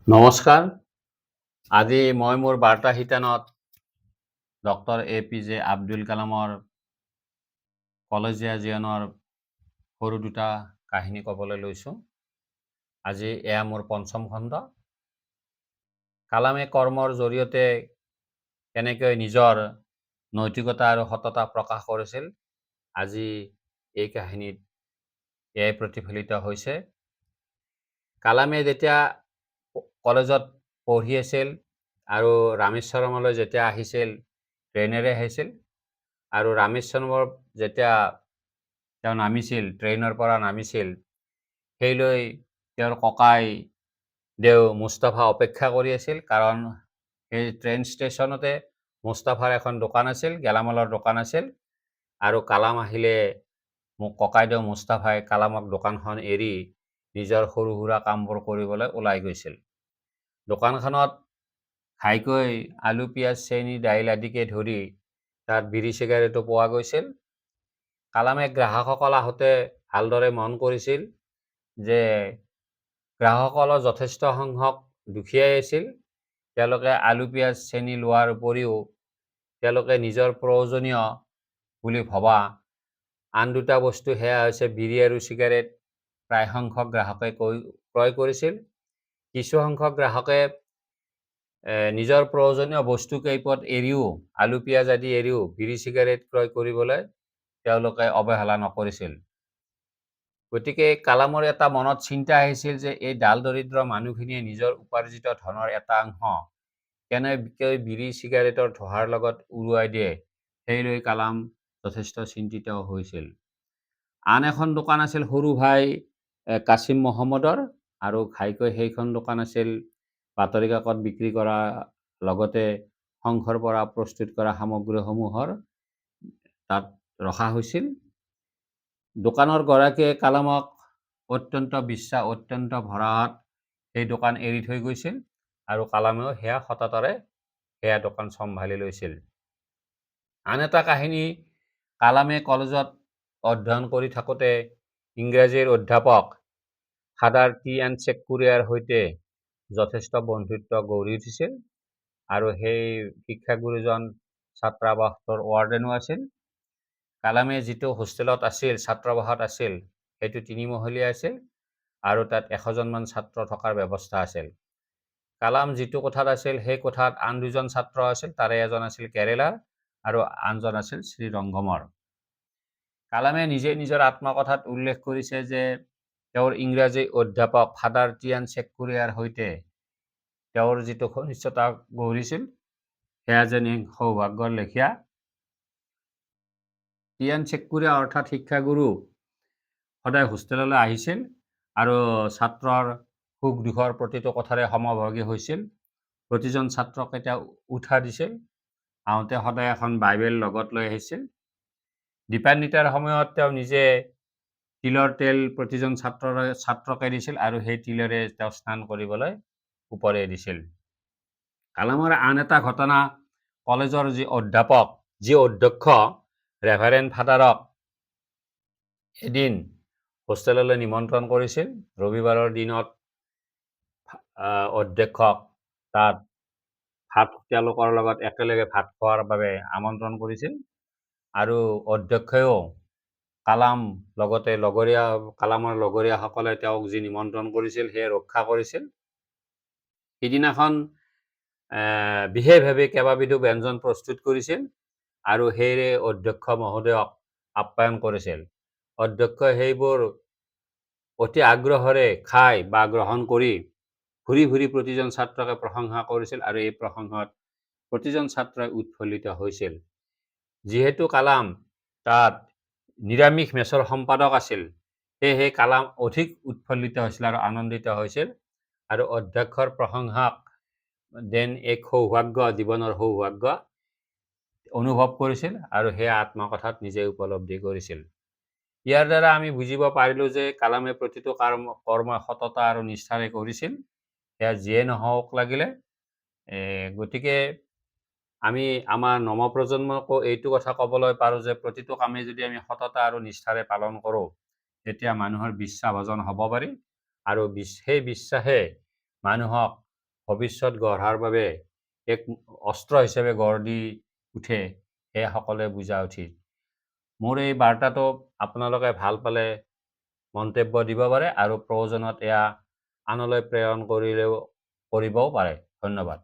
নমস্কাৰ। আজি মই মোৰ বাৰ্তা শিতানত ডক্টৰ APJ আব্দুল কালামৰ কলেজীয়া জীৱনৰ সৰু দুটা কাহিনী ক'বলৈ লৈছোঁ। আজি এয়া মোৰ পঞ্চম খণ্ড। কালামে কৰ্মৰ জৰিয়তে কেনেকৈ নিজৰ নৈতিকতা আৰু সততা প্ৰকাশ কৰিছিল, আজি এই কাহিনীত এয়াই প্ৰতিফলিত হৈছে। কালামে যেতিয়া কলেজত পঢ়ি আছিল আৰু ৰামেশ্বৰমলৈ যেতিয়া আহিছিল, ট্ৰেইনেৰে আহিছিল আৰু ৰামেশ্বৰমৰ যেতিয়া তেওঁ নামিছিল, ট্ৰেইনৰ পৰা নামিছিল, সেইলৈ তেওঁৰ ককাই দেউ মুস্তাফা অপেক্ষা কৰি আছিল। কাৰণ সেই ট্ৰেইন ষ্টেচনতে মুস্তাফাৰ এখন দোকান আছিল, গেলামালৰ দোকান আছিল। আৰু কালাম আহিলে ককাইদেউ মুস্তাফাই কালামক দোকানখন এৰি নিজৰ সৰু সুৰা কামবোৰ কৰিবলৈ ওলাই গৈছিল। দোকানখনত ঘাইকৈ আলু, পিঁয়াজ, চেনি, দাইল আদিকে ধৰি তাত বিড়ি চিগাৰেটো পোৱা গৈছিল। কালামে গ্ৰাহকসকল আহোঁতে ভালদৰে মন কৰিছিল যে গ্ৰাহকসকলৰ যথেষ্ট সংখ্যক দুখীয়াই আছিল। তেওঁলোকে আলু, পিঁয়াজ, চেনি লোৱাৰ উপৰিও তেওঁলোকে নিজৰ প্ৰয়োজনীয় বুলি ভবা আন দুটা বস্তু, সেয়া হৈছে বিড়ি আৰু চিগাৰেট, প্ৰায় সংখ্যক গ্ৰাহকে ক্ৰয় কৰিছিল। কিছু সংখ্যক গ্ৰাহকে নিজৰ প্ৰয়োজনীয় বস্তু কেইপদ এৰিও, আলু, পিঁয়াজ আদি এৰিও বিড়ি চিগাৰেট ক্ৰয় কৰিবলৈ তেওঁলোকে অৱহেলা নকৰিছিল। গতিকে কালামৰ এটা মনত চিন্তা আহিছিল যে এই ডাল দৰিদ্ৰ মানুহখিনিয়ে নিজৰ উপাৰ্জিত ধনৰ এটা অংশ কেনেকৈ বিড়ি চিগাৰেটৰ ধোঁৱাৰ লগত উৰুৱাই দিয়ে, সেইলৈ কালাম যথেষ্ট চিন্তিত হৈছিল। আন এখন দোকান আছিল সৰু ভাই কাছিম মহম্মদৰ, আৰু ঘাইকৈ সেইখন দোকান আছিল বাতৰি কাকত বিক্ৰী কৰা, লগতে শংখৰ পৰা প্ৰস্তুত কৰা সামগ্ৰীসমূহৰ তাত ৰখা হৈছিল। দোকানৰ গৰাকীয়ে কালামক অত্যন্ত ভৰাত সেই দোকান এৰি থৈ গৈছিল আৰু কালামেও সেয়া সততাৰে সেয়া দোকান চম্ভালি লৈছিল। আন এটা কাহিনী, কালামে কলেজত অধ্যয়ন কৰি থাকোঁতে ইংৰাজীৰ অধ্যাপক ফাদাৰ TN চেকুৰিয়াৰ সৈতে যথেষ্ট বন্ধুত্ব গঢ়ি উঠিছিল আৰু সেই শিক্ষাগুৰুজন ছাত্ৰাবাসৰ ৱাৰ্ডেনো আছিল। কালামে যিটো হোষ্টেলত আছিল, ছাত্ৰাবাসত আছিল, সেইটো ৩ মহলীয়া আছিল আৰু তাত ১০০জনমান ছাত্ৰ থকাৰ ব্যৱস্থা আছিল। কালাম যিটো কোঠাত আছিল, সেই কোঠাত আন দুজন ছাত্ৰ আছিল। তাৰে এজন আছিল কেৰেলাৰ আৰু আনজন আছিল শ্ৰীৰংগমৰ। কালামে নিজে নিজৰ আত্মকথাত উল্লেখ কৰিছে যে তেওঁৰ ইংৰাজী অধ্যাপক ফাদাৰ TN চেকুৰিয়াৰ সৈতে তেওঁৰ যিটো ঘনিষ্ঠতা গঢ়িছিল, সেয়া যেন সৌভাগ্যৰ লেখীয়া। TN চেকুৰিয়া অৰ্থাৎ শিক্ষাগুৰু সদায় হোষ্টেললৈ আহিছিল আৰু ছাত্ৰৰ সুখ দুখৰ প্ৰতিটো কথাৰে সমভাগী হৈছিল। প্ৰতিজন ছাত্ৰক এটা উঠা দিছিল। আহোঁতে সদায় এখন বাইবেল লগত লৈ আহিছিল। দীপান্বিতাৰ সময়ত তেওঁ নিজে তিলৰ তেল প্ৰতিজন ছাত্ৰকে দিছিল আৰু সেই তিলেৰে তেওঁ স্নান কৰিবলৈ ওপৰে দিছিল। কালামৰ আন এটা ঘটনা, কলেজৰ যি অধ্যক্ষ ৰেভাৰেণ্ড ফাদাৰক এদিন হোষ্টেললৈ নিমন্ত্ৰণ কৰিছিল। ৰবিবাৰৰ দিনত অধ্যক্ষক তাত তেওঁলোকৰ লগত একেলগে ভাত খোৱাৰ বাবে আমন্ত্ৰণ কৰিছিল আৰু অধ্যক্ষেও কালামৰ লগৰীয়াসকলে তেওঁক যি নিমন্ত্ৰণ কৰিছিল সেয়া ৰক্ষা কৰিছিল। সিদিনাখন বিশেষভাৱে কেইবাবিধো ব্যঞ্জন প্ৰস্তুত কৰিছিল আৰু সেয়েৰে অধ্যক্ষ মহোদয়ক আপ্যায়ন কৰিছিল। অধ্যক্ষই সেইবোৰ অতি আগ্ৰহেৰে খাই বা গ্ৰহণ কৰি ঘূৰি ঘূৰি প্ৰতিজন ছাত্ৰকে প্ৰশংসা কৰিছিল আৰু এই প্ৰশংসাত প্ৰতিজন ছাত্ৰই উৎফুল্লিত হৈছিল। যিহেতু কালাম তাত নিৰামিষ মেছৰ সম্পাদক আছিল, সেয়েহে কালাম অধিক উৎফুল্লিত হৈছিল আৰু আনন্দিত হৈছিল আৰু অধ্যক্ষৰ প্ৰশংসাক যেন এক সৌভাগ্য, জীৱনৰ সৌভাগ্য অনুভৱ কৰিছিল আৰু সেয়া আত্মকথাত নিজে উপলব্ধি কৰিছিল। ইয়াৰ দ্বাৰা আমি বুজিব পাৰিলোঁ যে কালামে প্ৰতিটো কৰ্ম সততা আৰু নিষ্ঠাৰে কৰিছিল, সেয়া যিয়ে নহওক লাগিলে। গতিকে আমি আমাৰ নৱপ্ৰজন্মকো এইটো কথা ক'বলৈ পাৰোঁ যে প্ৰতিটো কামেই যদি আমি সততা আৰু নিষ্ঠাৰে পালন কৰোঁ, তেতিয়া মানুহৰ বিশ্বাসভাজন হ'ব পাৰি আৰু সেই বিশ্বাসে মানুহক ভৱিষ্যত গঢ়াৰ বাবে এক অস্ত্ৰ হিচাপে গঢ় দি উঠে, সেয়া সকলোৱে বুজা উচিত। মোৰ এই বাৰ্তাটো আপোনালোকে ভাল পালে মন্তব্য দিব পাৰে আৰু প্ৰয়োজনত এয়া আনলৈ প্ৰেৰণ কৰিবও পাৰে। ধন্যবাদ।